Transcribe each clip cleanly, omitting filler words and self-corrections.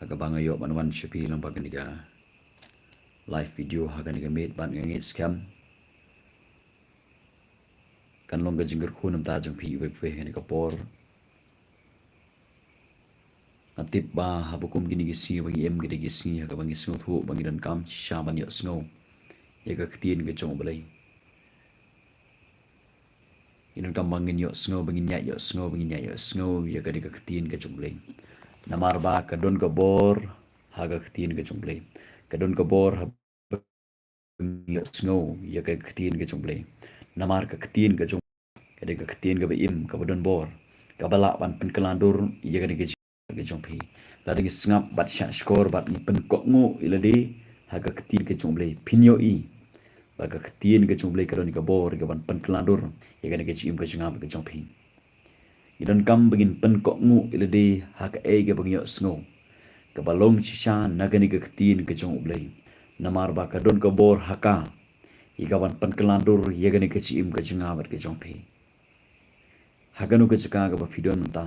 haga bangayo manwan shapi lambaga niga live video haga niga made ban ngit scam kan longa jingger khunam ta jang phi web fe ni ka por natip ba habukum gini gisi bagi em gini gisi haga bangi snow thu bangi dan kam sha ban yo snow ya ka ktien ke chong balai inan kam bangin yo snow bangi nya yo snow bangi nya yo snow ya ka diga ktien ke chong balai namar ba ka don ka bor haga ktien ke chong balai ka don ka bor bangi yo snow ya ka ktien ke chong balai namar ka ktien ke chong kada ka ktien ka ba im ka ba don bor ka bala ban pen kelandur ya ka diga ke chong phi la ding sngap bat sha skor bat ni pen ko ngo ilade haga ktien ke chong balai pinyo i baga ktien ke chong balai ka don ka bor ka ban pen kelandur ya ka diga chim ka chngap ke chong phi idan kam begin pen ko ngu ilade haka e ke bangyo snow ka balong shisha nagani ka ktien ke chong balai namar ba ka don ka bor haka igawan pen kelandur ya gani ka chim ka chngap ke chong phi haga nu ka chaka ka ba pidon menta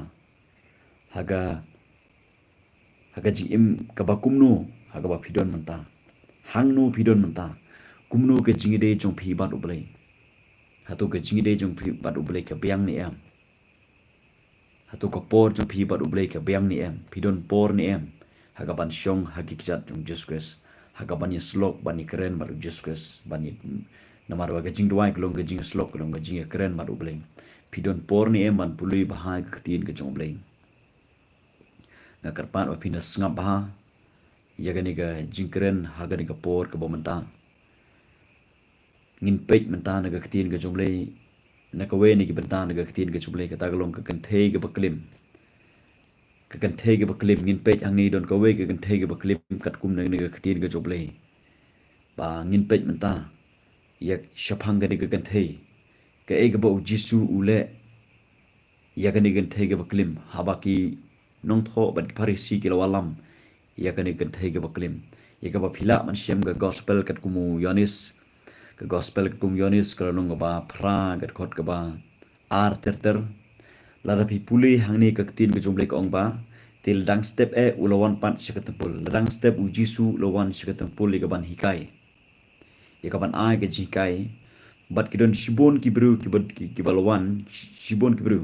haga ji im ka ba kumnu haga ba pidon menta hang nu pidon menta kumnu ka jingi de chong phi ba ublai hatu ka jingi de chong phi ba ublai ka biang ni em hatu ka por chong phi ba ublai ka biang ni em pidon por ni em haga ban shong hagi kijat chong Jesus haga ban ni slok ban ni keren ba Jesus ban ni namar ba ka jing duai ka long ka jing slok ka long ka jing keren ba ublai pidon por ni em ban pului bahai ka ktien ka chong ublai nga karpan wa pinas ngap baha yagani ga jingkren hagani ga por ka bomenta ngin pej menta na ga ktien ga jumlei na ka we ni ga benta na ga ktien ga jumlei ka tagalong ka kan thei ga baklim ngin pej ang ni don ka we ka kan thei ga baklim kat kum na ga ktien ga jumlei ba ngin pej menta yak shapang ga ni ga kan thei ka e ga ba jisu ule yagani ga thei ga baklim habaki nong tho ban parisi kilo walam ya kan ikan thai ke baklim ya ka ba phila man shem ga gospel kat kumu yonis ka gospel kat kumu yonis ka nong ba phra kat khot ka ba ar ter la ra phi puli hangni ka tin ka jumle ka ong ba til dang step e ulawan pan shikatampul dang step u jisu ulawan shikatampul ka ban hikai ya ka ban ai ka jikai bat kidon shibon ki bru ki balawan shibon ki bru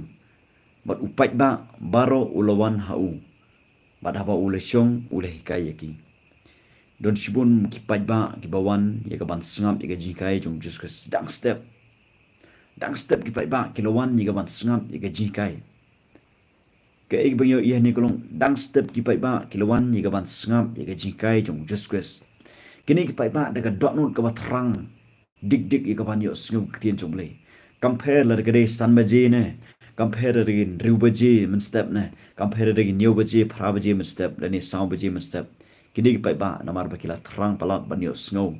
bat upat ba baro ulawan hau bat haba ule syong ule hikai yaki don shibun ki pat ba ki bawan ya ka ban sngap ya ka jikai jong Jesus dang step ki pat ba ki lawan ya ka ban sngap ya ka jikai ka ek bangyo iya ni kolong dang step ki pat ba ki lawan ya ka ban sngap ya ka jikai jong Jesus kini ki pat ba daga dot not ka ba terang dik ya ka ban yo sngap ktien jong ble compare la ka de san ba je ne compare dengan riu baje men step ne compare dengan new baje phra baje men step dan ni sound baje men step kini pai ba namar ba kila terang palak ban yo snow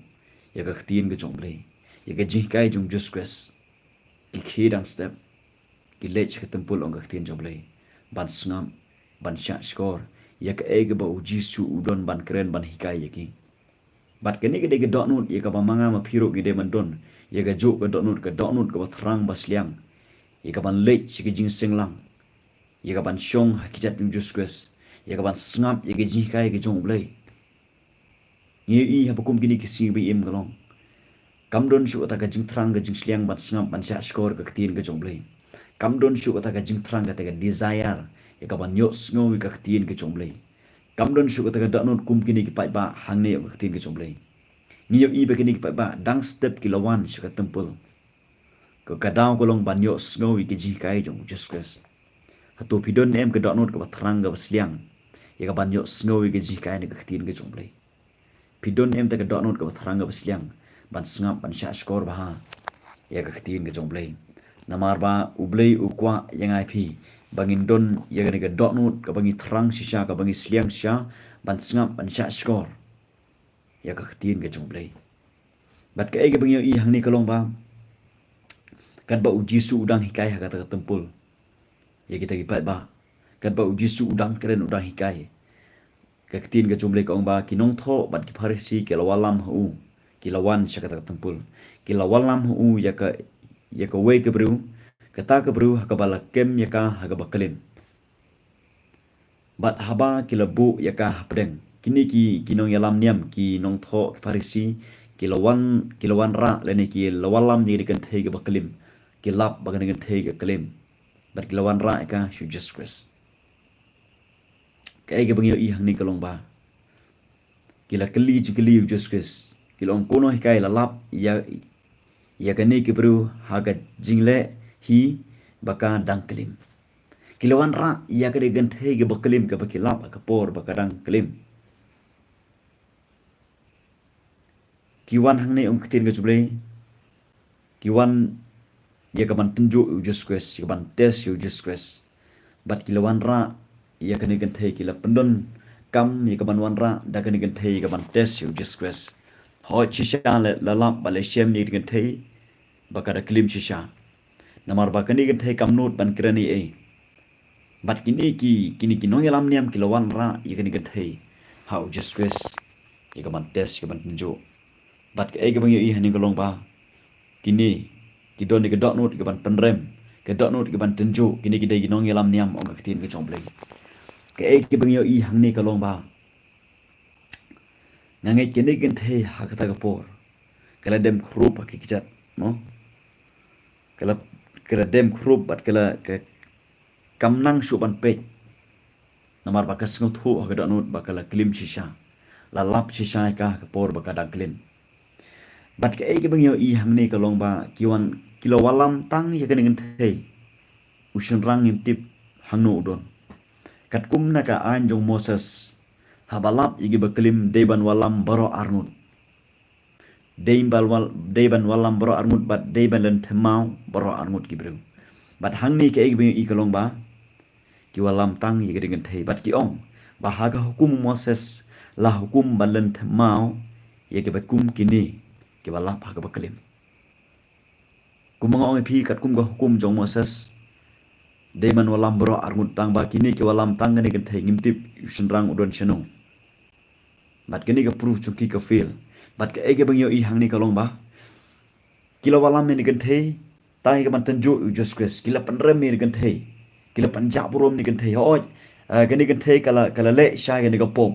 ya ka ktien ke jong ble ya ka jih kai jong just quest ki khidang step ki lech ka tempul ong ka ktien jong ble ban snam ban sha skor ya ka ege ba uji su udon ban keren ban hikai yaki bat kini ke de dot nut ya ka ba manga ma phiro ki de man don ya ka jo ka dot nut ka ba terang basliang ya ka ban lech ki jing singlang ya ka ban shong hakijat jong just quest ya ka ban snap ya ka jih kai ke jong ble ngi i ha bukum gini kisi bi im galong kam don shu ta ka jing trang ka jing sliang ban snap ban sha skor ka ktien ka jong ble kam don shu ta ka jing trang ka ta ka desire ya ka ban yo sngo ka ktien ka jong ble kam don shu ta ka da not kum gini ki pai ba hang ne ka ktien ka jong ble ngi yo i ba gini ki pai ba dang step ki lawan shu ka tempul ko ka daw ko long ban yo sngo ki jih kai jong just quest hatu pidon em ka da not ka ba trang ka ba sliang ya ka ban yo sngo ki jih kai ne ka ktien ka jong ble pidon em ta ka dot not ka tharang ka basliang ban sngap ban sha skor ba ya ka ktien ka jongblei namar ba ublei ukwa yangai phi bangin don ya ka dot not ka bangi tharang shisha ka bangi sliang sha ban sngap ban sha skor ya ka ktien ka jongblei bat ka ege bangi i hangni kalong ba kan ba uji su udang hikai ha ka ta tempul ya kita ki pat ba kan ba uji su udang keren udang hikai ka ktien ka jumle ka ong ba kinong tho bat ki pharisi ke lawalam hu ki lawan shakata tempul ki lawalam hu ya ka we ke bru ka ta ka bru ha ka bala kem ya ka ha ka bakalem bat haba kilabu yaka pedeng kini ki nong yalam niam ki nong tho ki parisi kilawan ra lene ki lawalam ni kan thei ga baklim kilap bagan kan thei ga klim bat kilawan ra ka shu just quest kai ga bangyo i hang ni kalong ba kila keli ju keli just quest kilong kono kai lalap ya kan ni ki bru haga jingle hi baka dang klim kilawan ra ya kade gan thei ga baklim ka bakilap ka por bakadang klim kiwan hang ni ketin ga juble kiwan ya kaban tunjuk just quest kaban test just quest bat kilawan ra ya kane gan thei kila pendon kam ya kaban wan ra da kane gan thei kaban test just quest ho chisha la lam bale shem ni gan thei bakada klim chisha namar bakani gan thei kam nut ban krani e bat kini nong yalam niam kilawan ra ya kane gan thei how just quest ya kaban test kaban tunjuk bat ke ga bang i haning kolong ba kini kidon ke dot note ke ban penrem ke dot note ke ban tenju kini kidai ginong yalam niam ong ketin ke chompleng ke bang i hang ni kolong ba nangai kini gen the ha kata ke por kala dem khrup ki kijat no kala dem khrup bat kala ke kamnang shu ban pe namar ba kas ngut hu ke dot note ba kala klim shisha la lap shisha ka ke por ba kadang klim bat ke bang i hang ni kolong ba kiwan kilo walam tang ya kan thei usun rang tip hang no don kat kum na ka anjong Moses habalap igi baklim deban walam baro armut deban walam baro armut bat deban len themau baro armut gibru bat hang ni ke bang i kolong ba ki walam tang ya kan thei bat ki ong ba haga hukum Moses la hukum balan themau ya ke bakum kini ke balap haga baklim kumang ong pi kat kum ga hukum jong Moses deman walam bro armut tang ba kini ke walam tang ni kan thei ngimtip senrang udon cheno bat kini ga proof chuki ka feel bat ke bang yo i hang ni kalong ba kilo walam ni kan thei tai ga ban tanju just quest kila panrem ni kan thei kila panjab rom ni kan thei hoj gani kan thei kala le sha ga ni ga pom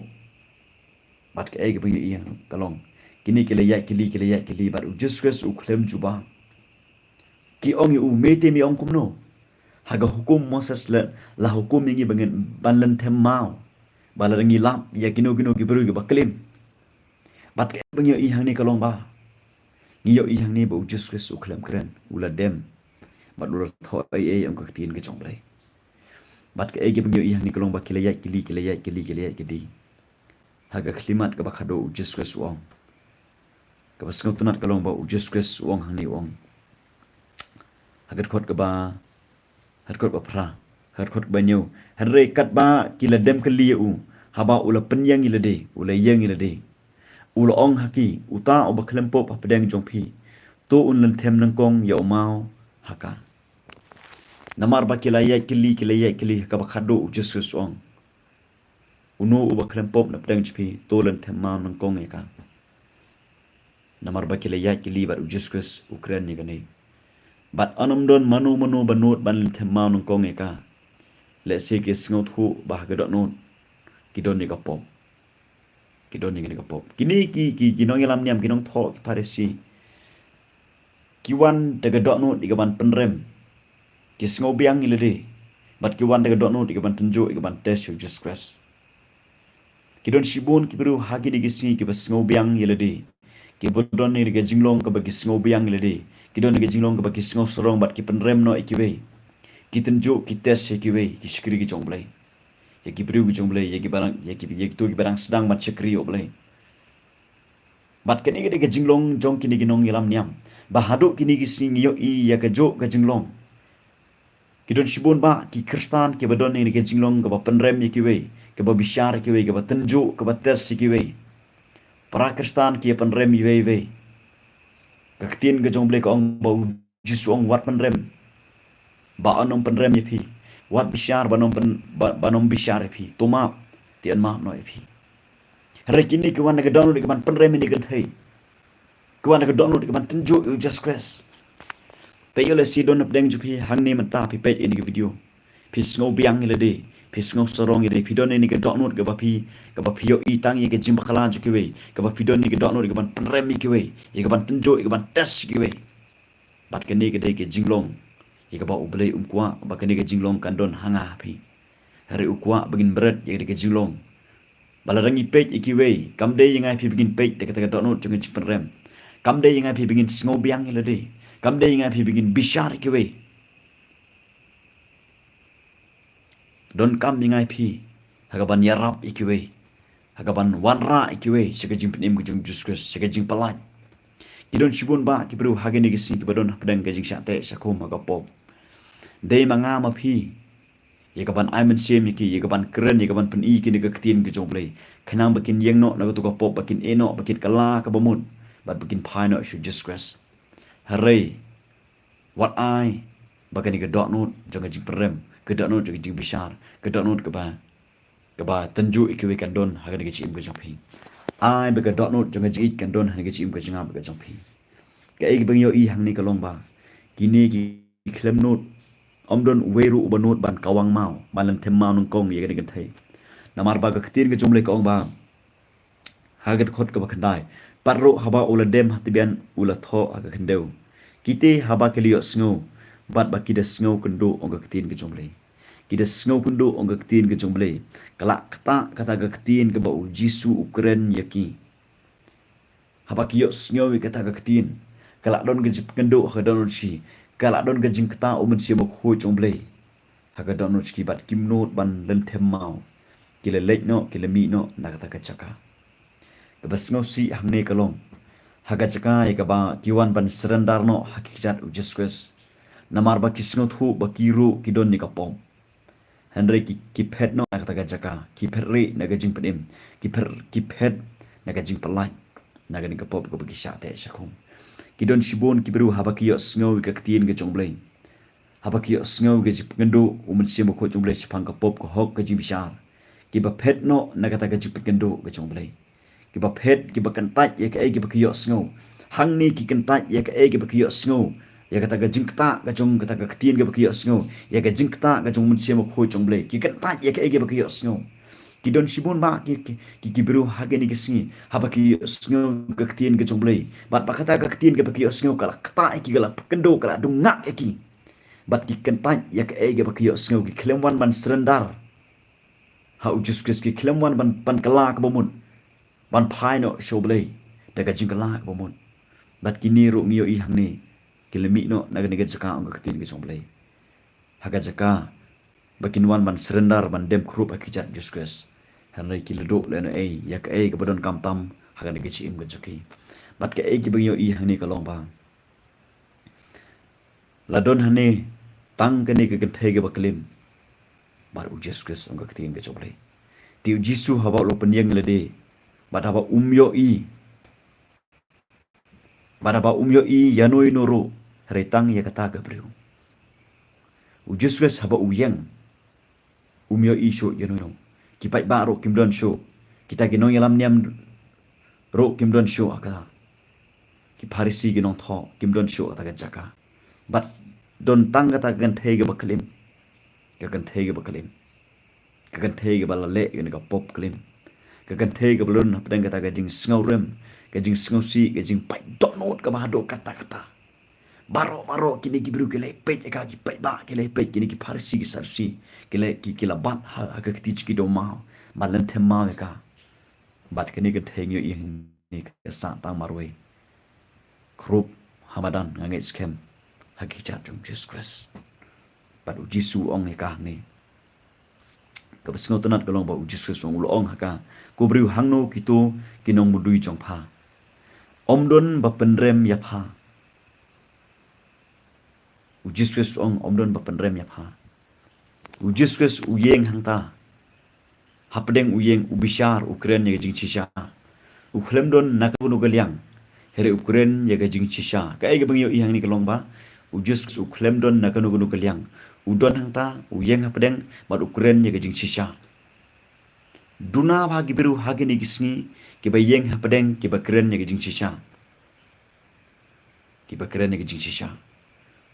bat ke bang yo i hang kalong kini kila ya kili bat just quest u klem juba ki ong yu mete mi ong kumno haga hukum Moses la hukum ni bangen banlan themau balarangi lap ya kino gibru ge baklim bat ke bang i hang ni kalong ba ni yo i hang ni ba just quest u klem kren ula dem bat ur tho ai ong ka tin ke chong blai bat ke bang i hang ni kalong ba kila ya kili haga klimat ka ba khado just quest ong ka ba sngau tunat kalong ba just quest ong hang ni ong hagat khot ka ba hat khot ba phra hat khot ba nyu hare kat ba kila dem kali u haba ula penyang ila de ula yang ila de ula ong haki uta oba klempo pa pedang jongpi to un len them nang kong ya mau haka namar ba kila ya kili ka ba khado Jesus ong unu oba klempo na pedang jpi to len them mau nang kong ya ka namar ba kila ya kili ba Jesus Ukraine ni gani bat anam don manu banut ban themau nong kong eka le se ke sngot hu bah ga dot non kidon ni kapom kini ki nong yalam niam kinong tho ki parisi kiwan daga dot non di ban penrem ki sngo biang ile de bat kiwan daga dot non di ban tenjo di ban test just quest kidon shibun ki bru hagi di gisi ki bas sngo biang ile de ki bodon ni ga jinglong ka bagi sngo biang ile de kidon ga jinglong ka bagi sngo sorong bat ki penrem no ikiwe ki tenjo ki test ikiwe ki shikri ki jongblai ya ki bru ki jongblai ya ki to ki barang sedang mat chakri oblai bat kini ga jinglong jong kini ginong yalam niam bahadu kini gi sing yo i ya ka jo ga jinglong kidon shibun ba ki kristan ki bodon ni ga jinglong ka ba penrem ikiwe ka ba bishar ikiwe ka ba tenjo ka ba test ikiwe para kristan ki penrem iwe kaktin ga jong blek ong bau jisu ong wat penrem ba anom penrem ipi wat bishar banom bishar ipi toma tian ma no ipi rekini ke wan ga download ke ban penrem ni ga thai ke wan ga download ke ban tenju just quest pe yo le si don up deng ju pi hang ni man ta pi pe in video pi snow biang ile de pisngau sorong ide pidon ni ke dok not ke bapi yo itang ye ke jim bakala ju kiwe ke bapi don ni ke dok not ke ban penrem ki kiwe ye ke ban tenjo ke ban tes kiwe bat ke ni ke de ke jinglong ye ke ba ublei kwa ba ke ni ke jinglong kan don hanga pi hari ukwa begin berat ye ke jinglong balarangi pej ikiwe kam de yang ai pi begin pej de ke dok not ju ke jim penrem kam de yang ai pi begin sngo biang ile de kam de yang ai pi begin bishar kiwe don kam ningai pi hagaban yarap ikiwe hagaban wanra ikiwe sekejing penim kejung juskus sekejing pelat kidon shibun ba kibru hageni gisi kibadon pedang kejing syate sakum hagapop dei manga ma pi yekaban aiman sem iki yekaban keren yekaban pen i kini keketin ke joble kenang bakin yeng no nago tuka pop bakin eno bakin kala ka bamun bat bakin paino should juskus hare what I bagani ke dot note jangan jing perem ke dot note jing besar ke dot note ke ba tenju ikiwe kan don hagan ke chim ke jongpi ai be ke dot note jangan jing kan don hagan ke chim ke jingam ke jongpi ke ai bang yo i hang ni kalong ba kini ki klem note om don weru uba note ban kawang mau balam them mau nong kong ye kan thai namar ba ke ktir ke jomle ka ong ba hagan khot ke ba khandai parro haba ula dem hatibian ula tho aga khandeu kite haba ke liyo sngo bat ba kida sngo kendo onga ketin ke jomble kida sngo kendo onga ketin ke jomble kala kata ga ketin ke ba jisu ukren yaki haba kiyo sngo kata ga ketin kala don ke jip kendo ha don chi kala don ke jing kata umen sia ba khoi jomble ha ga don chi bat kim not ban len them mau kila lek no kila mi no na kata ka chaka ke ba sngo si hamne kalong haga chaka ye ka ba kiwan ban serendar no hakikat ujeskus namar ba kisngot hu ba kiru kidon ni kapom henry ki pet no na kata jaka ki perri na gajing pedim ki pet na gajing pelai na gani kapop ko bagi syate syakum kidon shibon ki beru haba kiyo sngo ka ktien ke jongblei haba kiyo sngo ke jip ngendo umen sim ko jongblei sipang kapop ko hok gajing bisar ki ba pet no na kata gajip ngendo ke jongblei ki ba pet ki ba kantat ye ka e ki ba kiyo sngo hang ni ki kantat ye ka e ki ba kiyo sngo ya kata ga jingkta ga jong kata ga ktien ga bakiyo sngo ya ga jingkta ga jong mun siamo khoi jong ble ki kan ta ya ka ege bakiyo sngo ki don shibun ba ki bru hage ni gisni ha bakiyo sngo ga ktien ga jong ble bat ba kata ga ktien ga bakiyo sngo kala kta ki gala kendo kala dungak ki bat ki kan ta ya ka ege bakiyo sngo ki klemwan ban serendar ha ujus ki klemwan ban kala ka bomun ban phaino shoble daga jingkala ka bomun bat ki ni ro miyo i hangni kilemi no naga naga jaka ang ketin ke jomblei haga jaka bakin wan ban serendar ban dem krup akijat juskus hanai kiledo leno ei yak ei ke badon kamtam haga naga chim ke joki bat ke ei ki bangyo i hani kalong ba ladon hani tang ke ni ke thai ke baklim bar u juskus ang ketin ke jomblei tiu jisu haba lo penyeng lede bat haba umyo i baraba umyo i yanoi noro retang ya kata gabriel ujusres haba uyang umyo i sho yanoi no kipai ba ro kimdon sho kita ginong yalam niam ro kimdon sho aka ki parisi ginong tho kimdon sho ata jaka bat don tang kata gan thege baklim ka gan thege baklim ka gan thege balale yen ka pop klim ka gan thege balon pedang kata ga jing sngaurem kajing sengosi kajing pai donot ka mahado kata-kata baro kini ki bru kele pej ka ki pai ba kele pej kini ki parsi ki sarsi kele ki kila bat ha ka kiti ki do ma balan themma ka bat kini ka thengyo i ni ka sa tang marwe krup hamadan ngangai scam haki chatum Jesus bat ujisu ong ka ni ka besngo tanat kalong ba ujisu ong lo ong haka kubriu hangno kito kinong mudui jongpha omdon bapenrem yapha ujiswes ong omdon bapenrem yapha ujiswes uyeng hangta hapdeng uyeng ubishar ukren ye jing chisha uklemdon nakabunu galyang here ukren ye jing chisha ka ai gebang yo ihang ni kalong ba ujiswes uklemdon nakanu gunu galyang udon hangta uyeng hapdeng bat ukren ye jing chisha duna ba gibiru hage ni gisni ki bayeng hapdeng ki bakren ni jing shisha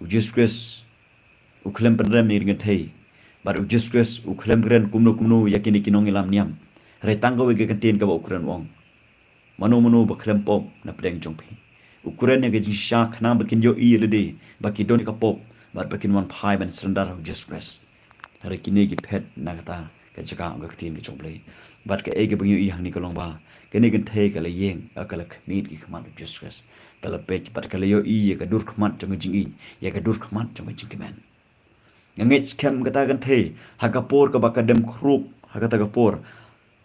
ujus kres uklem penrem ni dengan thai Baru Jesus uklem keren kumno yakini kinong ilam niam. Retang gawe ke kentin ka ba ukren wong. Manu baklem pop na pedeng jongpi. Ukuran yang gaji syak na bakin yo i lede baki don ka pop bar bakin wan pai ban serendar hu Jesus. Hari kini gi pet na kata ka jaka ga ketin ki jomplei. Bat ka ege bangyo i hang ni kolong ba. Kini kan thei ka le yeng akala khnit ki khamat Jesus. Kala pek bat ka le yo i ya ka dur khamat jong jing i ya ka dur khamat jong jing kemen. Ngangit skem kata kan thei hakapor ka bakadem krup hakata kapor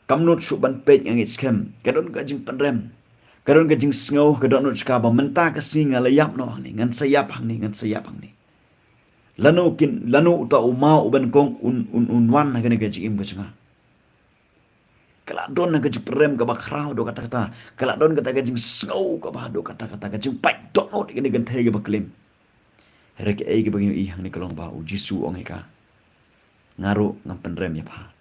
kamnut suban pej ngangit skem kadon ka jing penrem kadon ka jing sngau kadon nut ska ba menta ka singa layap no ni ngan sayap hang ni lanu ta uma uban kong un wan na gane ka jing im ka chunga kala don na ka jing prem ka ba khrau do kata kala don kata ka jing sngau ka ba do kata ka jing pai dot not gane gan thei ka ba klim Herek ai ke bagi i hang ni kalong ba u jisu ong eka ngaru ngam penrem ya pa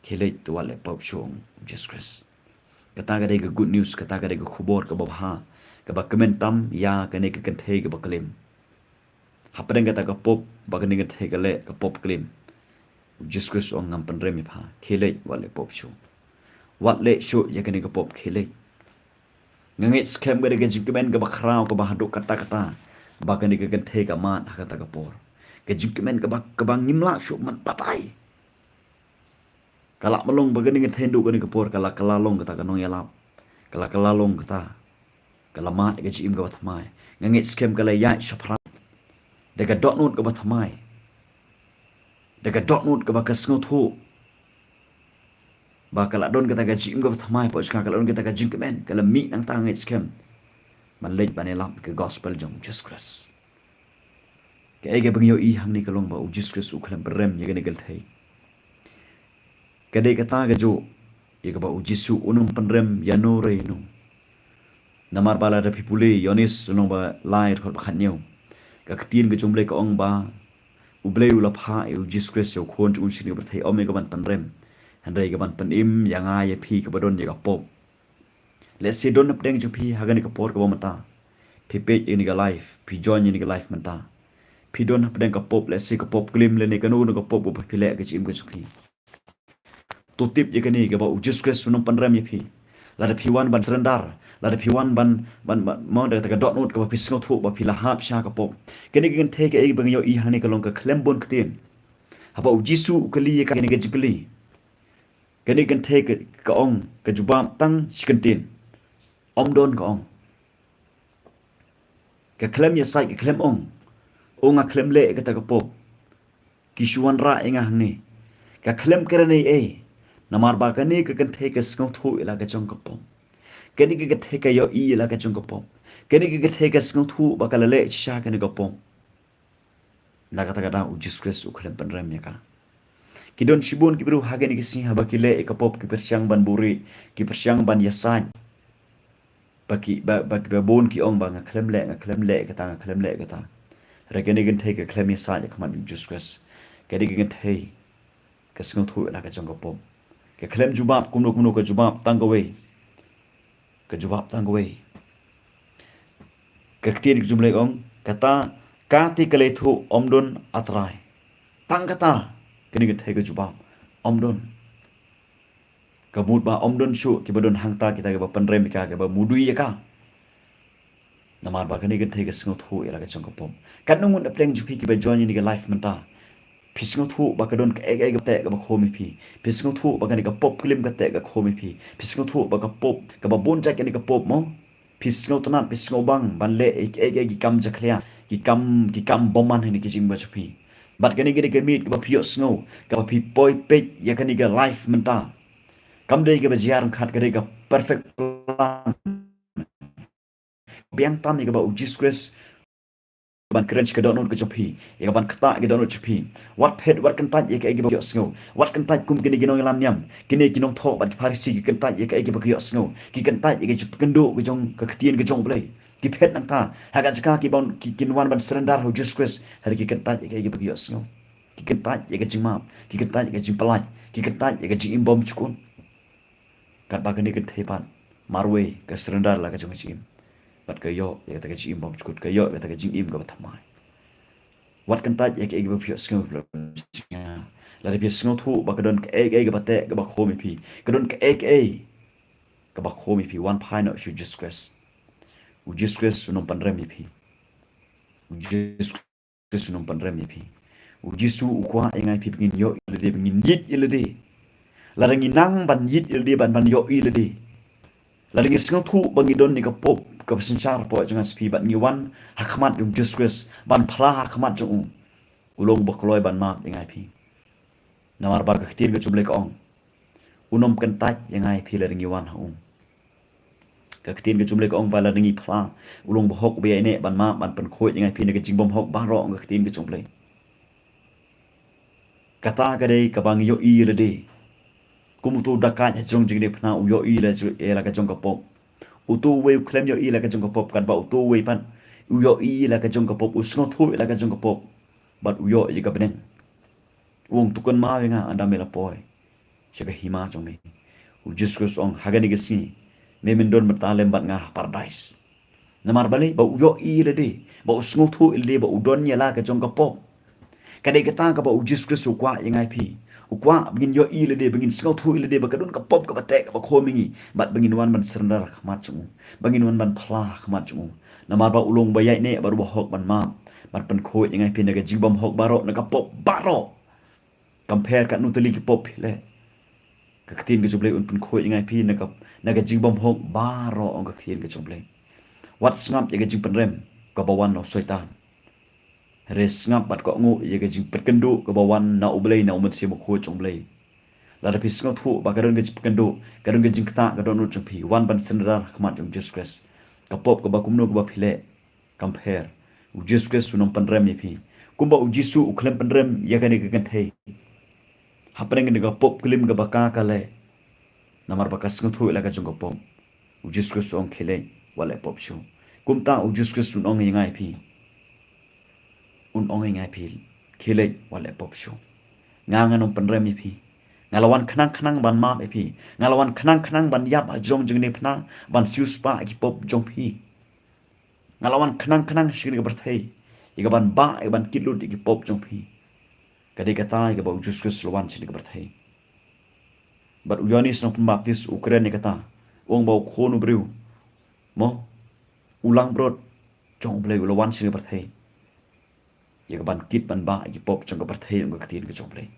kele tu wale pau chong Jesus Christ kata ga de good news kata ga de khubor ka ba ka ba kementam ya ka ne ka kan thei ka ba klim hapadeng kata ka pop ba ka ne ka thei ka le ka pop klim Jesus Christ ong ngam penrem ya pa kele wale pau chong wat le shu ya ka ne ka pop kele ngangit scam ga de ka jikmen ka ba khrau ka ba hadu kata Bahkan di kagan thei ka mat hakata ka por ka jingkemen ka bang ngimla syuk man patai kala melong bagan dengan thendu kan ka por kala kalalong kata ka nong yalap kala kalalong kata kala mat ka jim ka bathmai ngangit scam kala ya shapra daga dotnut ka bathmai daga dotnut ka bakas ngothu ba kala don kata ka jim ka bathmai po ska kala don kata ka jingkemen kala mi nang tang ngit scam man lej banelap ke gospel jong Jesus Christ ke ege bangyo i hang ni kalong ba Jesus Christ uklam berem ye gane thei kade kata ga jo ye ga ba Jesus unum penrem ya no re no namar bala da pipule yonis unong ba lair khol khat nyau ka ktin ga jomble ka ong ba uble ula pha e Jesus Christ yo khon chung sini ba thei omega ban penrem handai ga ban penim yanga ye phi ka badon ye ga pop Let's say don't update jo pi hagan ka por ka mata. Pi page ini ka life, pi join ini ka life mata. Pi don't update ka pop, let's say ka pop glim le ni ka no ka pop ba pi le ka chim ka chupi. To tip je ka ni ka ba Jesus Christ sunong panram ye pi. La da pi wan ban serendar, la da pi wan ban mau da ka dot note ka ba pi snot ho ba pi la hap sha ka pop. Kini kan take e bang yo i hani ka long ka klembon ktin. Haba Jesus ka li ka ni ka jikli. Kini kan take ka ong ka jubam tang shikantin. Om don ka ong ka klem ya sai ka klem ong a klem le ka ta ka pop kisuan ra enga hang ka klem kerane e namar ba ka ni ka kan thei ka sngo thu ila ka chong ka pop ka ni ka thei ka yo i ila ka chong ka pop ka ni ka thei ka sngo thu ba ka le sha ka ni ka pop na ka ta ka da u Jesus Christ u klem pan ram ya ka kidon shibun ki bru hagen ki sing ha ba ki le ka pop ki persyang ban buri ki persyang ban yasan bagi babon ki ong bang klem le kata klem le kata regene gen thei ka klem ya sa ya khaman Jesus Christ ka di gen thei ka sngau thu la ka jong ka pom ka klem jubab kumno ka jubab tang ka we ka ktir ki jumle ong kata ka ti ka le thu omdon atrai tang kata kini gen thei ka jubab omdon kabut ba omdon shu ki badon hangta kita ke ba panrem ka ke ba mudui ya ka namar ba kani gen thei ka sngot hu ila ka chong ka pom kan nungun apeng jupi ki ba join ni ka life menta pisngot hu ba kadon ka eg te ka ba khomi pi pisngot hu ba kani ka pop klim ka te ka khomi pi pisngot hu ba ka pop ka ba bon ja kani ka pop mo pisngot nan pisngot bang ban le eg kam ja khlia ki kam boman ni ki jing ba jupi bat kani ka meet ka ba pio snow ka ba pi poi pe ya kani ka life menta kam dei ke bajiar khat kare ka perfect plan biang tam ni ka ba Jesus Christ ban kren ka donut ka chopi e ban kta ke donut chopi wat phet wat kan tat e ka ba sngo wat kan tat kum kini ginong lam nyam kini ginong thok bat farisi ki kan tat e ka ba sngo ki kan tat e ka chup kendo ka jong ka ktien ka jong blai ki phet nang ta ha ka jaka ki bon ki kinwan ban surrender ho Jesus Christ har ki kan tat e ka ba sngo ki kan tat e ka jingmap ki kan tat e ka jing palaj ki kan tat e ka jing imbom chukun kat ba kani kan thepan marwe ka surrender la ka jong chim bat ka yo ya ta ka chim bom chukut ka yo ya ta ka jing im ka thamai wat kan ta ek ek ba phio sngo la de sngo thu ba kadon ka ek ba te ka ba khomi phi kadon ka ek ka ba khomi phi one pine no should just sunom panrem phi just sunom panrem phi jisu ukwa engai phi begin yo ile de begin yit ile de la rangi nang ban yit ile de ban yo ile de la rangi sngo thu bangi don ni ka pop ka sinchar po jangan spi ban ni wan hakmat yung just ban phla hakmat jung ulong bakloi ban ma engai phi namar bar ka khtir ga chuble ka ong unom kan taj engai phi la rangi wan haung ka khtin ka chumle ka ong bala ringi phla ulong bahok be ne ban ma ban pan khoi engai phi ne ka jingbom hok ba ro ka khtin ka chumle kata ka dei ka bang yo i le de kum tu daka jong jing de phna u yo i le ju e la ka jong ka pop u tu we klem yo i la ka jong ka pop kan ba u tu we pan u yo i la ka jong ka pop u sngo thu la ka jong ka pop bat u yo i ka benen wong tu kan ma nga anda me la poi che ka hima jong me u jis ko song hagani ga si me min don matalem bat nga paradise namar bali ba u yo i le de ba u sngo thu le ba u don ya la ka jong ka pop kadai kata ka ba u jis ko su kwa yangai phi ukwa begin yo i le de begin sngo thu le de ba kadon ka pop ka ba te ka ba khomingi bat begin wan ban serndar khmat chung begin wan ban phla khmat chung namar ba ulong ba yai ne ba ru ba hok ban ma bat pan khoi yangai phi ne ka jingbom hok baro na ka pop baro compare ka nutali ki pop le ka khtin ka juble un pan khoi yangai phi na ka jingbom hok baro ong ka khtin ka juble wat ngap ye ka jing pan rem ka ba wan no soitan res ngap bat ko ngu ye ka jing pat kendu ka ba wan na ublei na umat se mo kho chomblei la da pis ngau thu ba ka ron ka jing kendu ka ron ka jing kta ka don chung phi wan ban sendra khmat jong jesus christ ka pop ka ba kumno ka ba phile compare u jesus christ sunom pan rem ni phi kumba u jisu u khlem pan rem ya ka ni ka kan thei hapeng ni ka pop klim ka ba ka le namar ba ka ngau thu la ka jong ka pop u jesus christ ong khile wala pop shu kumta u jesus christ sun ong ngai phi un ong ngai phi khile wala pop shu nga nom pan rem ni phi ngalawan khnang ban ma phi ngalawan khnang ban yap jong jing ni phna ban siu spa ki pop jong phi ngalawan khnang shing ka barthei iga ban ba iga ban kitlut ki pop jong phi kadai kata iga ba ujus ke slowan chin ka barthei bat uyanis no baptis ukraine kata ong ba khonu briu mo ulang brot jong blei ulawan chin ka barthei iga ban kit ban ba ki pop jong ka barthei ong ka tin ka jong blei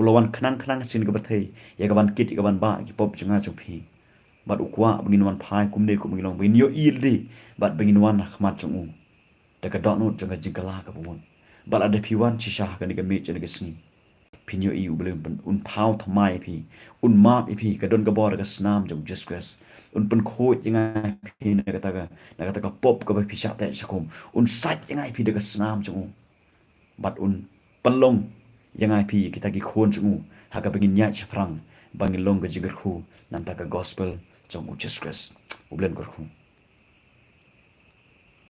ulawan khnang chin ka barthei iga ban kit iga ban ba ki pop jong a jong phi bat ukwa bengin wan phai kumne kum ngilong bengin yo ildi bat bengin wan khmat jong u da ka dot not jong jingkala ka bumun bat ada piwan chisha ka ni ka me chen ka sni pinyo i ubelum pen un thau thamai phi un ma phi ka don ka bor ka snam jong jesus christ un pen khoi jinga phi na ka ta pop ka ba phi sha te sakum un sat jinga phi de ka snam jong bat un panlong jinga phi kita ki khon jong ha ka bengin nya chprang bangilong ka jigar khu nam ta ka gospel jong jesus christ ublen kor khu